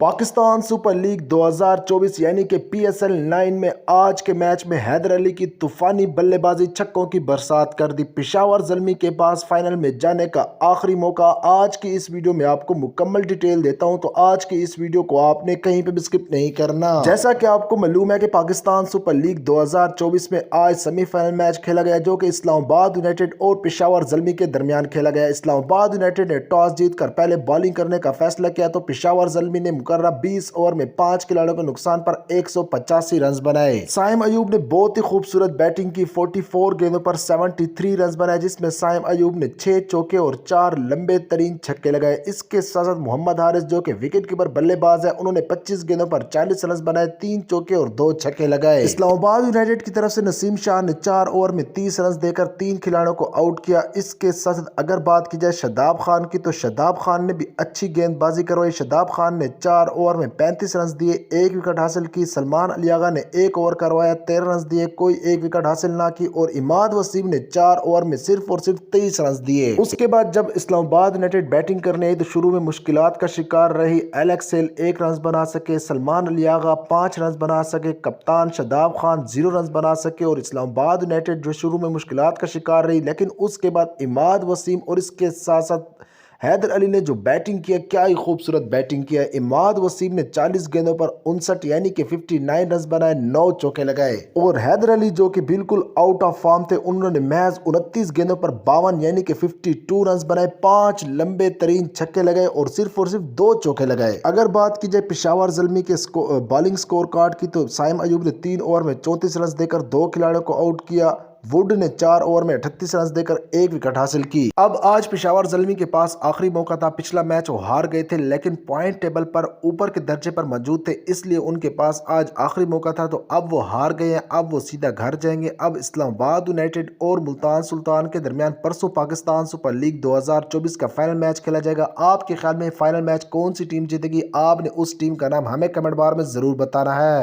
Pakistan super league 2024 यानी कि PSL 9 में आज के मैच में हैदर अली की तूफानी बल्लेबाजी छक्कों की बरसात कर दी। पेशावर ज़ल्मी के पास फाइनल में जाने का आखिरी मौका। आज की इस वीडियो में आपको मुकम्मल डिटेल देता हूं, तो आज की इस वीडियो को आपने कहीं पे भी स्किप नहीं करना। जैसा कि आपको मालूम है कि पाकिस्तान सुपर लीग 2024 में आज सेमीफाइनल मैच खेला गया, जो कि इस्लामाबाद यूनाइटेड और पेशावर ज़ल्मी के दरमियान खेला गया। इस्लामाबाद यूनाइटेड ने टॉस जीतकर पहले बॉलिंग करने का फैसला किया, तो पेशावर ज़ल्मी ने 20 ओवर में 5 खिलाड़ियों के नुकसान पर 185 रन बनाए। साइम अयूब ने बहुत ही खूबसूरत बैटिंग की। 44 गेंदों पर 73 रन बनाए, जिसमें साइम अयूब ने 6 चौके और 4 लंबे तरीन छक्के लगाए। इसके साथ साथ मोहम्मद हारिस, जो कि विकेट कीपर बल्लेबाज है, उन्होंने 25 गेंदों पर 40 रन बनाए, 3 चौके और 2 छक्के लगाए। इस्लामाबाद यूनाइटेड की तरफ से नसीम शाह ने 4 ओवर में 30 रन देकर 3 खिलाड़ियों को आउट किया। इसके साथ साथ अगर बात की जाए शादाब खान की, तो शादाब खान ने भी अच्छी गेंदबाजी करवाई। शादाब खान ने 4 ओवर में 35 रन दिए, 1 विकेट हासिल की। सलमान अली आगा ने 1 ओवर करवाया, 13 रन दिए, कोई 1 विकेट हासिल ना की। और इमाद वसीम ने 4 ओवर में सिर्फ और सिर्फ 23 रन दिए। उसके बाद जब इस्लामाबाद यूनाइटेड बैटिंग करने आई, तो शुरू में मुश्किलात का शिकार रही। एलेक्स हेल 1 रन बना सके, सलमान अली आगा 5 रन बना सके, कप्तान शादाब खान 0 रन बना सके। और इस्लामाबाद यूनाइटेड जो शुरू में मुश्किलात का शिकार रही, लेकिन उसके बाद इमाद वसीम और इसके साथ साथ हैदर अली ने जो बैटिंग किया, क्या ही खूबसूरत बैटिंग किया। इमाद वसीम ने 40 गेंदों पर 59 यानी कि 59 रन बनाए, 9 चौके लगाए। और हैदर अली, जो कि बिल्कुल आउट ऑफ फॉर्म थे, उन्होंने महज 29 गेंदों पर 52 यानी कि 52 रन बनाए, 5 लंबे तरीन छक्के लगाए और सिर्फ 2 चौके लगाए। अगर बात की जाए पेशावर ज़ल्मी के बॉलिंग स्कोर कार्ड की, तो साइम अयूब ने 3 ओवर में 34 रन देकर 2 खिलाड़ियों को आउट किया। वुड ने 4 ओवर में 38 रन देकर 1 विकेट हासिल की। अब आज पेशावर ज़ल्मी के पास आखिरी मौका था। पिछला मैच वो हार गए थे, लेकिन पॉइंट टेबल पर ऊपर के दर्जे पर मौजूद थे, इसलिए उनके पास आज आखिरी मौका था। तो अब वो हार गए हैं, अब वो सीधा घर जाएंगे। अब इस्लामाबाद यूनाइटेड और मुल्तान सुल्तान के दरमियान परसों पाकिस्तान सुपर लीग 2024 का फाइनल मैच खेला जाएगा। आपके ख्याल में फाइनल मैच कौन सी टीम जीतेगी? आपने उस टीम का नाम हमें कमेंट बार में जरूर बताना है।